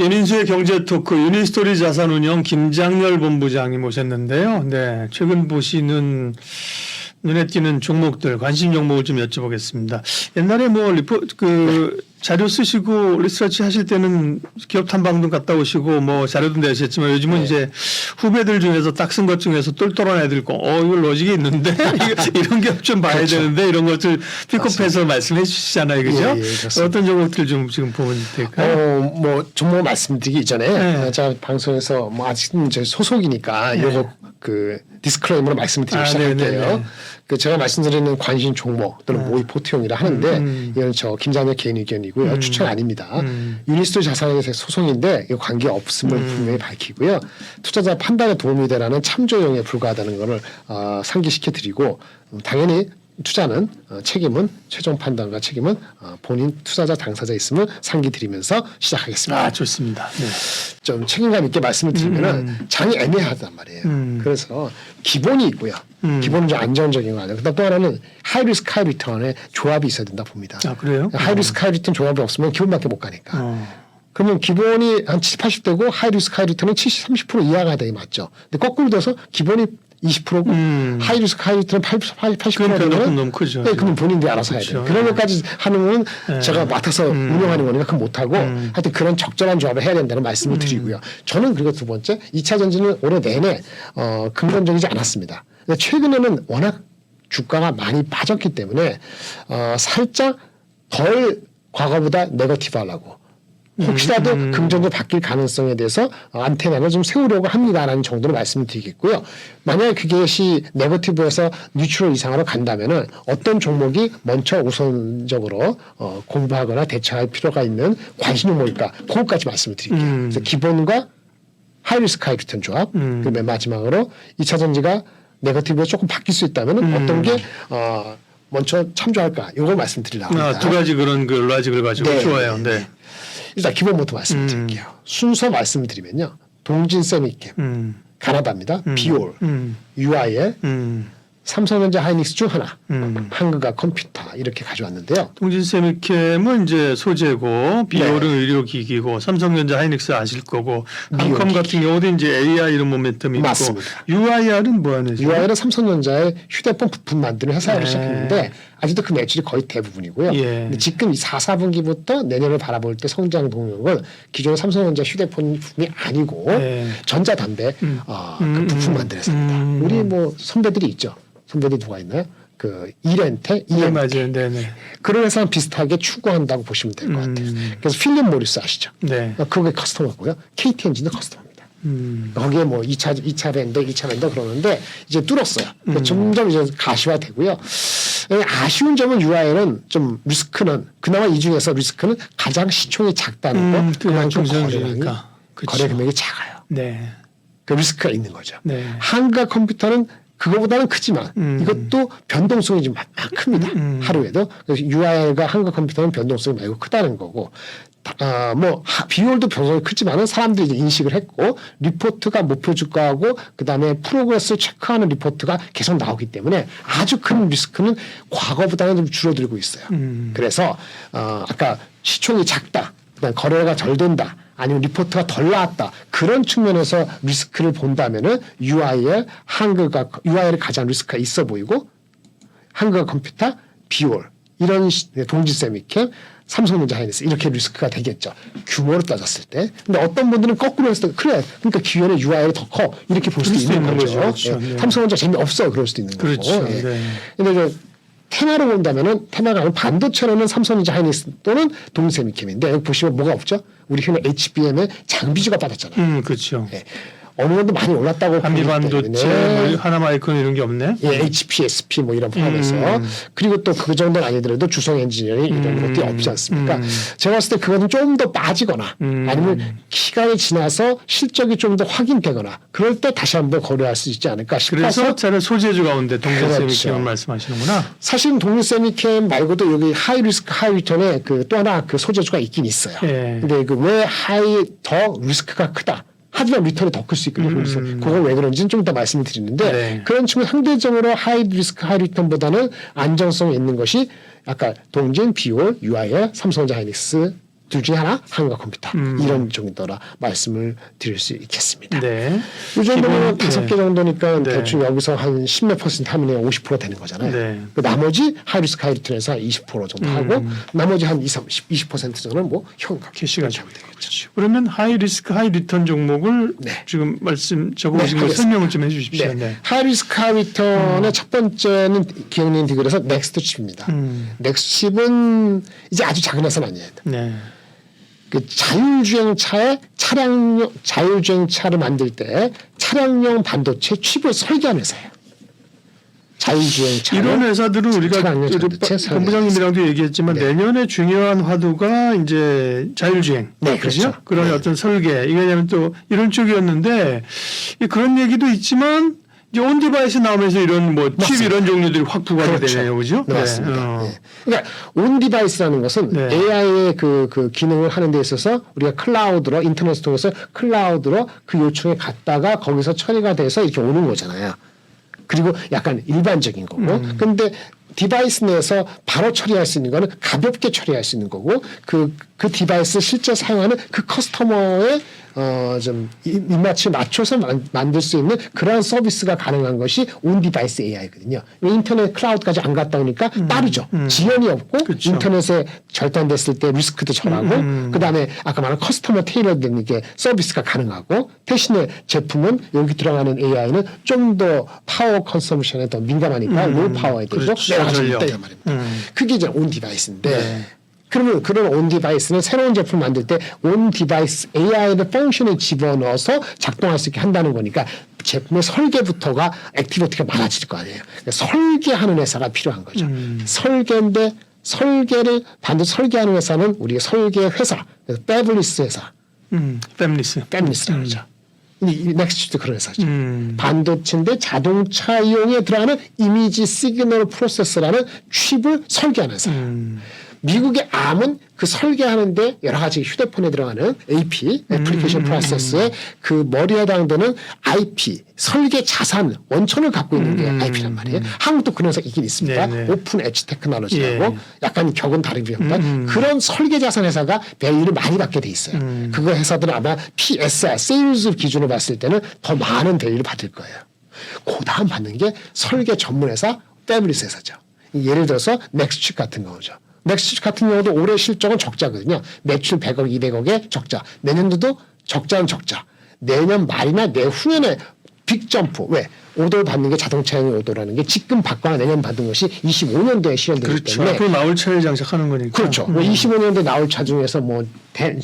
예민수의 경제 토크 유니스토리 자산운용 김장렬 본부장님 모셨는데요. 네, 최근 보시는 눈에 띄는 종목들, 관심 종목을 좀 여쭤보겠습니다. 옛날에 뭐 자료 쓰시고 리서치 하실 때는 기업 탐방도 갔다 오시고 뭐 자료도 내셨지만 요즘은 네. 이제 후배들 중에서 딱 쓴 것 중에서 똘똘한 애들 거, 이거 로직이 있는데 이런 게 좀 봐야 그렇죠. 되는데 이런 것들 픽업해서 말씀해 주시잖아요, 그죠? 예, 그렇습니다. 어떤 종목들 좀 지금 보면 될까요? 뭐 종목 말씀드리기 이전에 네. 제가 방송에서 뭐 아직은 제 소속이니까 네. 요거 그 디스클레이머로 말씀드리기 시작할게요. 네네네. 그 제가 말씀드리는 관심 종목 또는 모의 포트용이라 하는데 이건 저 김장렬 개인 의견이고요. 추천 아닙니다. 유니스토리 자산에 소송인데 이 관계 없음을 분명히 밝히고요. 투자자 판단에 도움이 되라는 참조용에 불과하다는 것을 상기시켜 드리고 당연히 투자는 책임은 최종 판단과 책임은 본인 투자자 당사자 있음을 상기드리면서 시작하겠습니다. 좋습니다. 네. 좀 책임감 있게 말씀을 드리면은 장이 애매하단 말이에요. 그래서 기본이 있고요. 기본은 좀 안정적인 거 아니에요. 그다음 또 하나는 하이 리스크 하이 리턴의 조합이 있어야 된다 봅니다. 그래요? 하이 리스크 하이 리턴 조합이 없으면 기본밖에 못 가니까. 그러면 기본이 한 70, 80대고 하이 리스크 하이 리턴은 70, 30% 이하가 되게 맞죠. 근데 거꾸로 돼서 기본이 20%고 하이 리스크 하이 리턴은 80%면 그건 너무 크죠. 네, 그럼 본인들이 알아서 해야 돼요. 그런 것까지 하는 건 제가 맡아서 운영하는 거니까 그건 못하고 하여튼 그런 적절한 조합을 해야 된다는 말씀을 드리고요. 저는 그리고 두 번째 2차 전지는 올해 내내 근본적이지 않았습니다. 그러니까 최근에는 워낙 주가가 많이 빠졌기 때문에 살짝 덜 과거보다 네거티브 하려고 혹시라도 긍정적으로 바뀔 가능성에 대해서 안테나를 좀 세우려고 합니다라는 정도로 말씀을 드리겠고요. 만약에 그것이 네거티브에서 뉴트럴 이상으로 간다면은 어떤 종목이 먼저 우선적으로 공부하거나 대처할 필요가 있는 관심 종목일까? 그것까지 말씀을 드릴게요. 그래서 기본과 하이리스크 하이리턴 조합 그리고 맨 마지막으로 2차 전지가 네거티브가 조금 바뀔 수 있다면 어떤 게 먼저 참조할까? 이걸 말씀드리려고 합니다. 두 가지 그런 그 로직을 가지고 네. 좋아요. 네. 일단 기본부터 말씀드릴게요. 순서 말씀드리면요. 동진 세미캠, 가나다입니다. 비올, UIL, 삼성전자 하이닉스 중 하나, 한국과 컴퓨터 이렇게 가져왔는데요. 동진세미캠은 이제 소재고 비올은 네. 의료기기고 삼성전자 하이닉스 아실 거고 한컴 비올기기. 같은 경우도 이제 AI 이런 모멘텀이 있고 맞습니다. UIR은 뭐 하는 UIL은 삼성전자의 휴대폰 부품 만드는 회사로 네. 시작했는데 아직도 그 매출이 거의 대부분이고요. 예. 근데 지금 4, 4분기부터 내년을 바라볼 때 성장 동력은 기존 삼성전자 휴대폰 부품이 아니고 예. 전자담배 그 부품 만드는 회사입니다. 우리 뭐 선배들이 있죠. 선배들이 누가 있나요? 그 이렌테, 네, EMT. 맞아요. 네네. 그런 회사랑 비슷하게 추구한다고 보시면 될 것 같아요. 그래서 필립 모리스 아시죠? 네. 그게 커스터머고요. KT 엔진도 커스터머입니다. 거기에 뭐 2차 밴더 그러는데 이제 뚫었어요. 점점 이제 가시화되고요. 아쉬운 점은 UIL은 좀 리스크는 그나마 이 중에서 리스크는 가장 시총이 작다는 거. 그만큼 거래 금액이 작아요. 네. 그 리스크가 있는 거죠. 네. 한가 컴퓨터는 그거보다는 크지만 이것도 변동성이 좀 큽니다. 하루에도. 그래서 UIL과 한가 컴퓨터는 변동성이 매우 크다는 거고 비율도 변동성이 크지만은 사람들이 이제 인식을 했고 리포트가 목표 주가하고 그다음에 프로그레스를 체크하는 리포트가 계속 나오기 때문에 아주 큰 리스크는 과거보다는 좀 줄어들고 있어요. 그래서 아까 시총이 작다. 그다음 거래가 덜 된다. 아니면 리포트가 덜 나왔다. 그런 측면에서 리스크를 본다면은 UIL UIL이 가장 리스크가 있어 보이고 한국과 컴퓨터, 비올 이런 동진 세미캠, 삼성전자 하이닉스 이렇게 리스크가 되겠죠. 규모로 따졌을 때. 근데 어떤 분들은 거꾸로 했을 때 그래. 그러니까 기존의 UIL이 더 커. 이렇게 볼 수도 있는 거죠. 그렇죠. 예. 네. 삼성전자 재미없어. 그럴 수도 있는 그렇죠. 거고. 예. 네. 근데 테마로 본다면은 테마가 반도체로는 삼성전자 하이닉스 또는 동세미캠인데 여기 보시면 뭐가 없죠? 우리 흔히 HBM의 장비주가 빠졌잖아요. 그렇죠. 예. 어느 정도 많이 올랐다고 한미반도체, 뭐 하나마이크론 이런 게 없네. 예, HPSP 뭐 이런 포함해서 그리고 또 그 정도는 아니더라도 주성 엔지니어링 이런 것들이 없지 않습니까? 제가 봤을 때 그것은 좀 더 빠지거나 아니면 시간이 지나서 실적이 좀 더 확인되거나 그럴 때 다시 한번 거래할 수 있지 않을까 싶어서 그래서 저는 소재주 가운데 동진세미캠을 그렇죠. 말씀하시는구나. 사실 동일세미캠 말고도 여기 하이 리스크 하이 리턴에 그 또 하나 그 소재주가 있긴 있어요. 예. 근데 그 왜 하이 더 리스크가 크다. 하지만 리턴이 더 클 수 있거든요. 그래서 그건 왜 그런지는 좀 이따 말씀을 드리는데 네. 그런 측면 상대적으로 하이 리스크 하이 리턴보다는 안정성이 있는 것이 아까 동진, 비올, UIL, 삼성전자 하이닉스 둘 중에 하나 한가 컴퓨터 이런 정도라 말씀을 드릴 수 있겠습니다. 네. 이 정도면 기본, 5개 정도니까 네. 대충 여기서 한 10몇 퍼센트 하면 50% 되는 거잖아요. 네. 그 나머지 하이리스크 하이리턴에서 20% 정도 하고 나머지 한 20% 정도는 뭐 현금 캐시가 하면 되겠죠. 그러면 하이 리스크 하이 리턴 종목을 네. 지금 말씀 적어오신 거 하겠습니다. 설명을 좀 해주십시오. 네. 네. 하이리스크 하이리턴의 첫 번째는 기억님 디그에서 넥스트 칩입니다. 넥스트 칩은 이제 아주 작은 회사는 아니에요. 네. 그 자율주행차를 만들 때 차량용 반도체 칩을 설계하는 회사예요. 자율주행차 이런 회사들은 우리가 차량용 반도체 본부장님이랑도 얘기했지만 네. 내년에 중요한 화두가 이제 자율주행, 네, 그렇죠? 그렇죠. 그런 네. 어떤 설계 이게 왜냐하면 또 이런 쪽이었는데 그런 얘기도 있지만 이제 온 디바이스 나오면서 이런 뭐 칩 맞습니다. 이런 종류들이 확 부각이 그렇죠. 되네요, 그죠? 네, 맞습니다. 어. 네. 그러니까 온 디바이스라는 것은 네. AI의 그 기능을 하는 데 있어서 우리가 클라우드로 인터넷을 통해서 클라우드로 그 요청에 갔다가 거기서 처리가 돼서 이렇게 오는 거잖아요. 그리고 약간 일반적인 거고. 근데 디바이스 내에서 바로 처리할 수 있는 거는 가볍게 처리할 수 있는 거고 그 디바이스 실제 사용하는 그 커스터머의 좀 입맛에 맞춰서 만들 수 있는 그런 서비스가 가능한 것이 온 디바이스 AI거든요. 인터넷 클라우드까지 안 갔다 오니까 빠르죠. 지연이 없고 그렇죠. 인터넷에 절단됐을 때 리스크도 절하고 그다음에 아까 말한 커스터머 테일러된 이게 서비스가 가능하고 대신에 제품은 여기 들어가는 AI는 좀 더 파워 컨섬션에 더 민감하니까 로우 파워에 되고 그렇죠. 여러 가지 전력. 있다 이 말입니다. 그게 이제 온 디바이스인데 네. 그러면 그런 온 디바이스는 새로운 제품 만들 때 온 디바이스 AI의 펑션을 집어넣어서 작동할 수 있게 한다는 거니까 제품의 설계부터가 액티비티가 많아질 거 아니에요. 그러니까 설계하는 회사가 필요한 거죠. 설계인데 설계를 반드시 설계하는 회사는 우리가 설계 회사, 패블리스 회사, 패밀리스라고 그러죠. 이 넥스트도 그런 회사죠. 반도체인데 자동차용에 들어가는 이미지 시그널 프로세서라는 칩을 설계하는 회사. 미국의 암은 그 설계하는데 여러 가지 휴대폰에 들어가는 AP, 애플리케이션 프로세스의 그 머리에 해당되는 IP, 설계 자산, 원천을 갖고 있는 게 IP란 말이에요. 한국도 그런 회사 있긴 있습니다. 네네. 오픈 엣지 테크놀로지라고 예. 약간 격은 다릅니다. 그런 설계 자산 회사가 밸류를 많이 받게 돼 있어요. 그거 회사들은 아마 PSR, 세일즈 기준으로 봤을 때는 더 많은 밸류를 받을 거예요. 그 다음 받는 게 설계 전문 회사, 패밀리스 회사죠. 예를 들어서 넥스트 같은 거죠. 넥스트 같은 경우도 올해 실적은 적자거든요. 매출 100억, 200억의 적자. 내년도도 적자는 적자. 내년 말이나 내후년에 빅점프. 왜? 오더를 받는 게 자동차용 오더라는 게 지금 받거나 내년 받은 것이 25년도에 실현되기 그렇죠. 때문에 앞으로 나올 차에 장착하는 거니까. 그렇죠. 뭐 25년도에 나올 차 중에서 뭐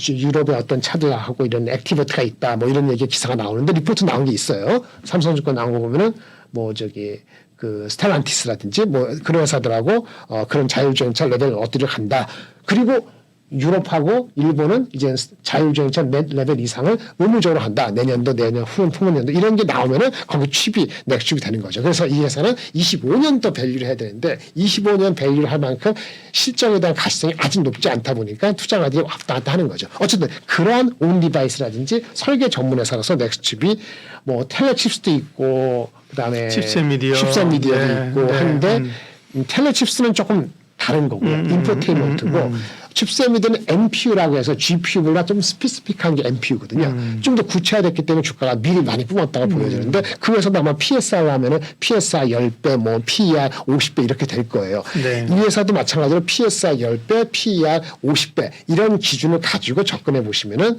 유럽의 어떤 차들하고 이런 액티비티가 있다. 뭐 이런 얘기 기사가 나오는데 리포트 나온 게 있어요. 삼성증권 나온 거 보면은 뭐 저기 그 스텔란티스라든지 뭐 그런 회사들하고 그런 자율주행차 레벨 어디를 간다. 그리고 유럽하고 일본은 이제 자율주행차 레벨 이상을 의무적으로 한다. 내년도, 내년, 후년도 이런 게 나오면은 거기 칩이 넥스트가 되는 거죠. 그래서 이 회사는 25년도 밸류를 해야 되는데 25년 밸류를 할 만큼 실적에 대한 가시성이 아직 높지 않다 보니까 투자가들이 왔다 갔다 하는 거죠. 어쨌든 그러한 온 디바이스라든지 설계 전문 회사라서 넥스트칩이 뭐 텔레칩스도 있고 그다음에 칩셋 미디어도 네, 있고 네, 하는데 텔레칩스는 조금 다른 거고요. 인포테인먼트고 칩셋 미디어는 NPU라고 해서 GPU보다 좀 스피시픽한 게 NPU거든요. 좀 더 구체화됐기 때문에 주가가 미리 많이 뿜었다가 보여지는데 그 회사도 아마 PSR 하면은 PSR 10배, 뭐 PER 50배 이렇게 될 거예요. 네. 이 회사도 마찬가지로 PSR 10배, PER 50배 이런 기준을 가지고 접근해 보시면은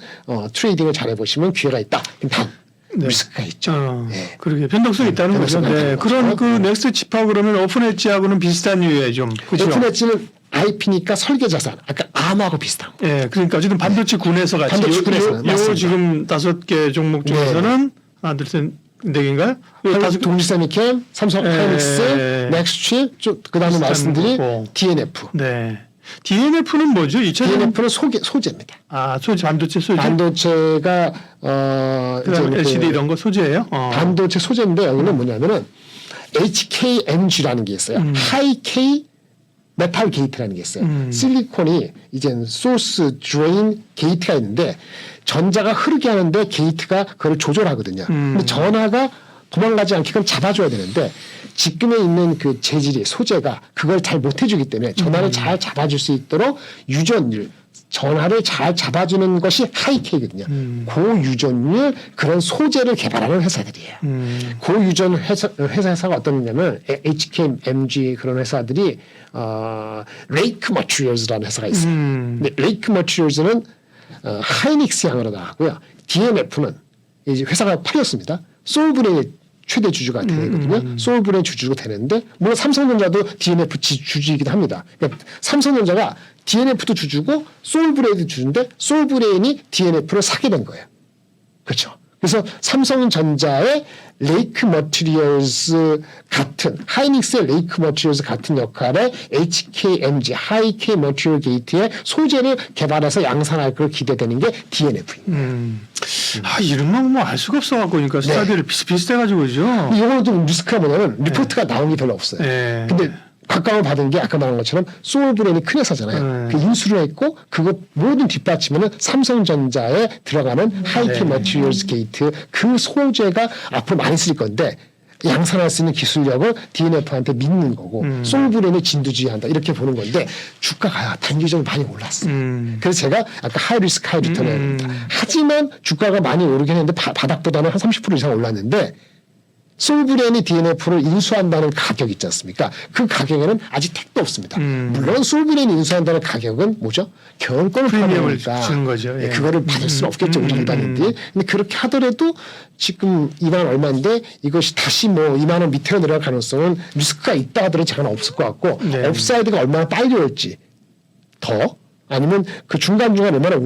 트레이딩을 잘해 보시면 기회가 있다. 다음. 리스크가 있죠. 네. 그러게 변동성이 있다는 거죠. 변동성이 네. 있다는 그런 거죠. 그 넥스트 칩하고 그러면 오픈 엣지하고는 비슷한 유의 좀. 그죠? 오픈 엣지는 IP니까 설계 자산. 아까 암하고 비슷한 거. 예, 그러니까 어쨌든 반도체 군에서 같이 반도체 군에서는 요 맞습니다. 지금 5개 종목 중에서는 하나, 둘, 셋, 네 개인가요? 한국 동지세미캠, 삼성 하이닉스, 넥스트칩, 그다음에 비슷한 말씀드린 거고. DNF. 네. DNF는 뭐죠? 2000년 DNF는 소재입니다. 소재 반도체 소재. 반도체가 그다음에 이제 LCD 이런 거 소재예요. 반도체 소재인데 여기는 뭐냐면은 HKMG라는 게 있어요. 하이K 메탈 게이트라는 게 있어요. 실리콘이 이제 소스 드레인 게이트가 있는데 전자가 흐르게 하는데 게이트가 그걸 조절하거든요. 근데 전하가 도망가지 않게 그럼 잡아줘야 되는데 지금에 있는 그 재질이 소재가 그걸 잘 못해주기 때문에 전하를 잘 잡아줄 수 있도록 유전율 전하를 잘 잡아주는 것이 하이케이거든요. 고유전율 그런 소재를 개발하는 회사들이에요. 고유전 회사가 어떤 냐면 HKMG 그런 회사들이 레이크 머티리얼즈라는 회사가 있어요. 근데 레이크 머티리얼즈는 하이닉스 향으로 나가고요. DNF는 이제 회사가 팔렸습니다. 소울브레인의 최대 주주가 되거든요. 소울브레인 주주가 되는데 물론 삼성전자도 DNF 주주이기도 합니다. 그러니까 삼성전자가 DNF도 주주고 소울브레인도 주주인데 소울브레인이 DNF를 사게 된 거예요. 그렇죠. 그래서 삼성전자의 레이크 머티리얼스 같은 하이닉스의 레이크 머티리얼스 같은 역할의 HKMG 하이케이 머티리얼 게이트의 소재를 개발해서 양산할 걸 기대되는 게 DNF입니다. 이름만 뭐 알 수가 없어갖고 그러니까 스타디를 비슷비슷해가지고 그죠. 이거는 좀 리스크가 뭐냐면 리포트가 나온 게 별로 없어요. 근데 각광을 받은 게 아까 말한 것처럼 소울브레인이 큰 회사잖아요. 그 인수를 했고 그거 모든 뒷받침에는 삼성전자에 들어가는 하이케이 머티리얼스 게이트 그 소재가 앞으로 많이 쓸 건데 양산할 수 있는 기술력을 DNF한테 믿는 거고 소울브레인이 진두지휘한다 이렇게 보는 건데 주가가 단기적으로 많이 올랐어요. 그래서 제가 아까 하이 리스크 하이 리턴을 하지만 주가가 많이 오르긴 했는데 바닥보다는 한 30% 이상 올랐는데 소울브레인이 DNF를 인수한다는 가격 있지 않습니까? 그 가격에는 아직 택도 없습니다. 물론 소울브레인이 인수한다는 가격은 뭐죠? 경영권을 프리미엄을 팔아먹으니까 주는 거죠. 예. 그거를 받을 수는 없겠죠. 우리 일반인들이. 근데 그렇게 하더라도 지금 2만 얼마인데 이것이 다시 뭐 2만 원 밑으로 내려갈 가능성은 리스크가 있다 하더라도 제가 없을 것 같고 업사이드가 얼마나 빨리 올지 더 아니면 그 중간중간 얼마나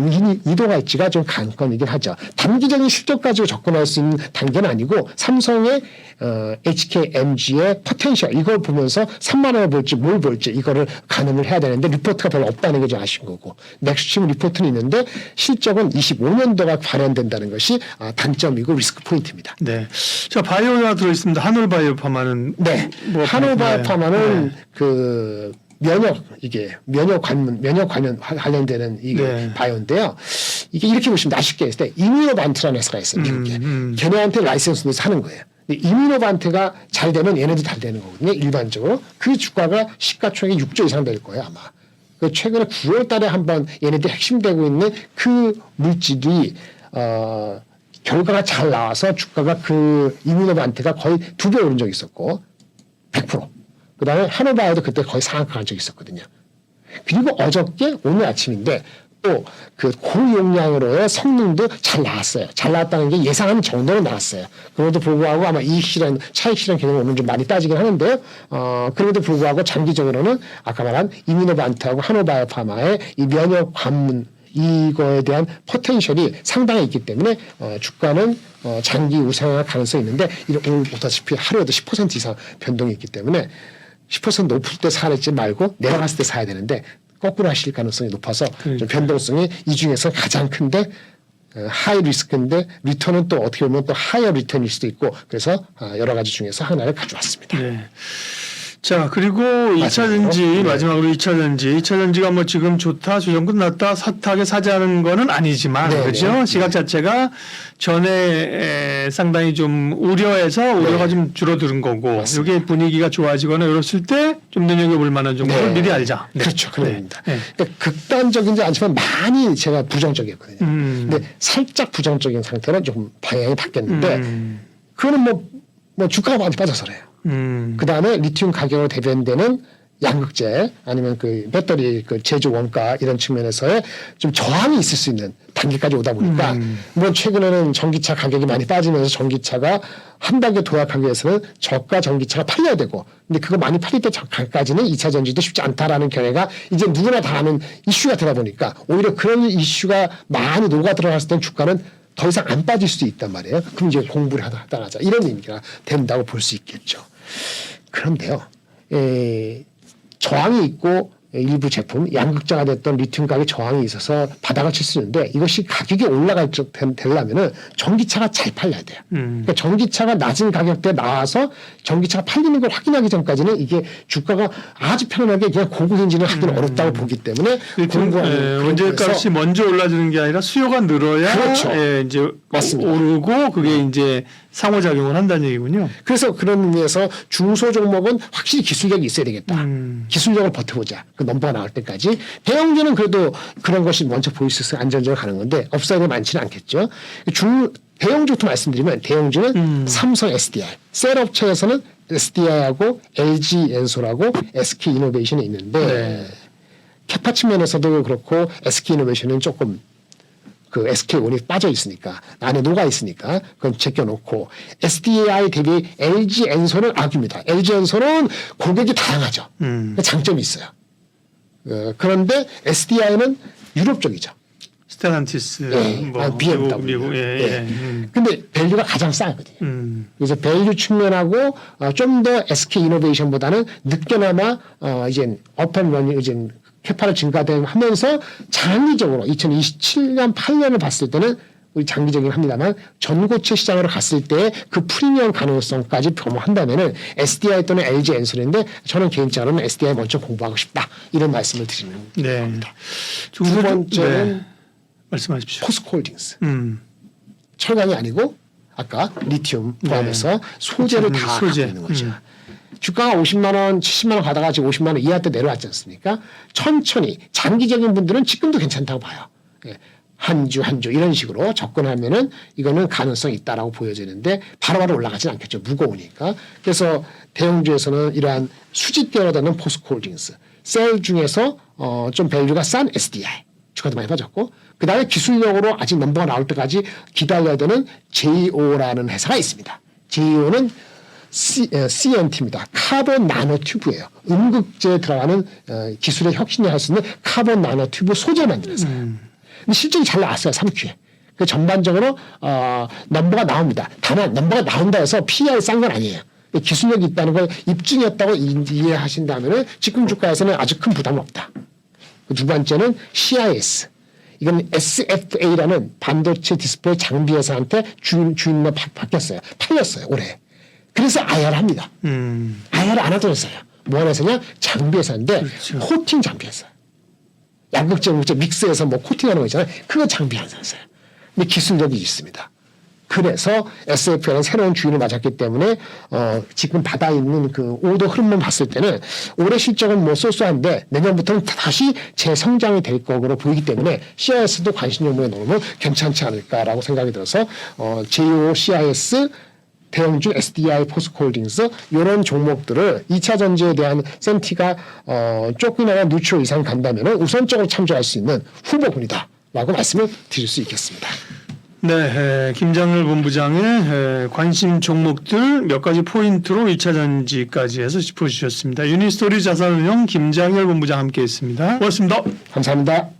이동가 있지가 좀 관건이긴 하죠. 단기적인 실적 가지고 접근할 수 있는 단계는 아니고 삼성의 HKMG의 포텐셜 이걸 보면서 3만 원을 볼지 뭘 볼지 이거를 가늠을 해야 되는데 리포트가 별로 없다는 게 좀 아쉬운 거고 넥스트림 리포트는 있는데 실적은 25년도가 발현된다는 것이 단점이고 리스크 포인트입니다. 네. 자 바이오가 들어있습니다. 한올바이오파마는 네. 뭐 한올바이오파마는 그 면역 관련되는 이게 바이오인데요. 이게 이렇게 보시면 아쉽게 했을 때 이뮤노반트라는 회사가 있어요. 미국에. 걔네한테 라이센스 내서 하는 거예요. 이뮤노반트가 잘 되면 얘네도 잘 되는 거거든요. 일반적으로. 그 주가가 시가총액이 6조 이상 될 거예요. 아마. 그 최근에 9월 달에 한번 얘네들 핵심되고 있는 그 물질이 결과가 잘 나와서 주가가 그 이뮤노반트가 거의 2배 오른 적이 있었고 100%. 그 다음에 한올바이오도 그때 거의 상한가 간 적이 있었거든요. 그리고 어저께 오늘 아침인데 또 그 고용량으로의 성능도 잘 나왔어요. 잘 나왔다는 게 예상하는 정도로 나왔어요. 그럼에도 불구하고 아마 이익실현, 차익실현 개념이 오늘 좀 많이 따지긴 하는데요. 그럼에도 불구하고 장기적으로는 아까 말한 이뮤노반트하고 한올바이오파마의 이 면역 관문 이거에 대한 포텐셜이 상당히 있기 때문에 주가는 장기 우상할 가능성이 있는데 오늘 보다시피 하루에도 10% 이상 변동이 있기 때문에 10% 높을 때 사야지 말고 내려갔을 때 사야 되는데 거꾸로 하실 가능성이 높아서 좀 변동성이 이 중에서 가장 큰데 하이 리스크인데 리턴은 또 어떻게 보면 또 하이어 리턴일 수도 있고 그래서 여러 가지 중에서 하나를 가져왔습니다. 네. 자 그리고 2차 전지 마지막으로 2차 전지 2차 전지가 뭐 지금 좋다 주정 끝났다 핫하게 사자는 거는 아니지만 그렇죠 시각 자체가 전에 상당히 좀 우려해서 우려가 좀 줄어드는 거고 이게 분위기가 좋아지거나 이랬을 때 좀 눈여겨볼 만한 정도를 미리 알자. 그렇죠 그렇습니다. 그러니까 극단적인지 않지만 많이 제가 부정적이었거든요. 근데 살짝 부정적인 상태는 조금 방향이 바뀌었는데 그거는 뭐 주가가 많이 빠져서 그래요. 그 다음에 리튬 가격으로 대변되는 양극재 아니면 그 배터리 그 제조 원가 이런 측면에서의 좀 저항이 있을 수 있는 단계까지 오다 보니까 물론 최근에는 전기차 가격이 많이 빠지면서 전기차가 한 단계 도약하기 위해서는 저가 전기차가 팔려야 되고 근데 그거 많이 팔릴 때까지는 2차 전지도 쉽지 않다라는 견해가 이제 누구나 다 아는 이슈가 되다 보니까 오히려 그런 이슈가 많이 녹아 들어갔을 땐 주가는 더 이상 안 빠질 수도 있단 말이에요. 그럼 이제 공부를 하다 하자 이런 의미가 된다고 볼 수 있겠죠. 그런데요. 저항이 있고 일부 제품 양극재가 됐던 리튬 가격에 저항이 있어서 바닥을 칠 수 있는데 이것이 가격이 올라갈 되려면은 전기차가 잘 팔려야 돼요. 그러니까 전기차가 낮은 가격대에 나와서 전기차가 팔리는 걸 확인하기 전까지는 이게 주가가 아주 편안하게 그냥 고공행진을 하기는 어렵다고 보기 때문에 원재료 값이 먼저 올라주는 게 아니라 수요가 늘어야 그렇죠. 이제 맞습니다. 오르고 그게 이제 상호작용을 한다는 얘기군요. 그래서 그런 의미에서 중소 종목은 확실히 기술력이 있어야 되겠다. 기술력을 버텨보자. 그 넘버가 나올 때까지. 대형주는 그래도 그런 것이 먼저 보일 수 있어서 안전적으로 가는 건데 업사이드 많지는 않겠죠. 대형주부터 말씀드리면 대형주는 삼성 SDI, 셀업체에서는 SDI하고 LG 엔솔하고 SK 이노베이션이 있는데 네. 캐파 측면에서도 그렇고 SK 이노베이션은 조금 그 SK온이 빠져 있으니까 안에 녹아 있으니까 그건 제껴놓고 SDI 대비 LG 엔솔은 악입니다. LG 엔솔은 고객이 다양하죠. 장점이 있어요. 그런데 SDI는 유럽 쪽이죠. 스텔란티스, 예, BMW. 미국, 예. 근데 밸류가 가장 싸거든요. 그래서 밸류 측면하고 좀 더 SK 이노베이션보다는 늦게나마 이제 업앤런이 이제 캐파를 증가하면서 장기적으로 2027년 8년을 봤을 때는 우리 장기적이긴 합니다만 전고체 시장으로 갔을 때 그 프리미엄 가능성까지 표명한다면은 SDI 또는 LG 엔솔인데 저는 개인적으로는 SDI 먼저 공부하고 싶다 이런 말씀을 드리는 겁니다. 두 번째는 말씀하십시오. 포스코홀딩스. 철강이 아니고 아까 리튬 포함해서 소재를 다 갖고 있는 거죠. 주가가 50만 원, 70만 원 가다가 지금 50만 원 이하 때 내려왔지 않습니까? 천천히 장기적인 분들은 지금도 괜찮다고 봐요. 한 주 한 주 이런 식으로 접근하면은 이거는 가능성이 있다라고 보여지는데 바로바로 올라가진 않겠죠. 무거우니까. 그래서 대형주에서는 이러한 수직 뛰어나다는 포스코홀딩스, 셀 중에서 좀 밸류가 싼 SDI 주가도 많이 빠졌고 그 다음에 기술력으로 아직 넘버가 나올 때까지 기다려야 되는 JO라는 회사가 있습니다. JO는 CNT입니다. 카본 나노 튜브예요. 음극재에 들어가는 기술의 혁신을 할 수 있는 카본 나노 튜브 소재 만드는 회사예요. 근데 실적이 잘 나왔어요. 3Q에. 그 전반적으로 넘버가 나옵니다. 다만 넘버가 나온다 해서 PER 싼 건 아니에요. 기술력이 있다는 걸 입증했다고 이해하신다면 지금 주가에서는 아주 큰 부담은 없다. 두 번째는 CIS. 이건 SFA라는 반도체 디스플레이 장비 회사한테 주인만 바뀌었어요. 팔렸어요. 올해. 그래서 IR 합니다. IR 안 하던 회사예요. 뭐 하는 회사냐? 장비 회사인데 그렇죠. 코팅 장비 회사. 양극재, 음극재 믹스해서 뭐 코팅하는 거 있잖아요. 그거 장비하는 회사예요. 근데 기술력이 있습니다. 그래서 SFA는 새로운 주인을 맞았기 때문에 지금 받아 있는 그 오더 흐름만 봤을 때는 올해 실적은 뭐 쏘쏘한데 내년부터는 다시 재성장이 될 거로 보이기 때문에 CIS도 관심 종목에 넣으면 괜찮지 않을까라고 생각이 들어서 JO, CIS, 대형주 SDI, 포스코홀딩스 이런 종목들을 2차 전지에 대한 센티가 조금이나마 누트럴 이상 간다면 우선적으로 참조할 수 있는 후보군이다라고 말씀을 드릴 수 있겠습니다. 네, 김장렬 본부장의 관심 종목들 몇 가지 포인트로 2차 전지까지 해서 짚어주셨습니다. 유니스토리 자산운용 김장렬 본부장 함께했습니다. 고맙습니다. 감사합니다.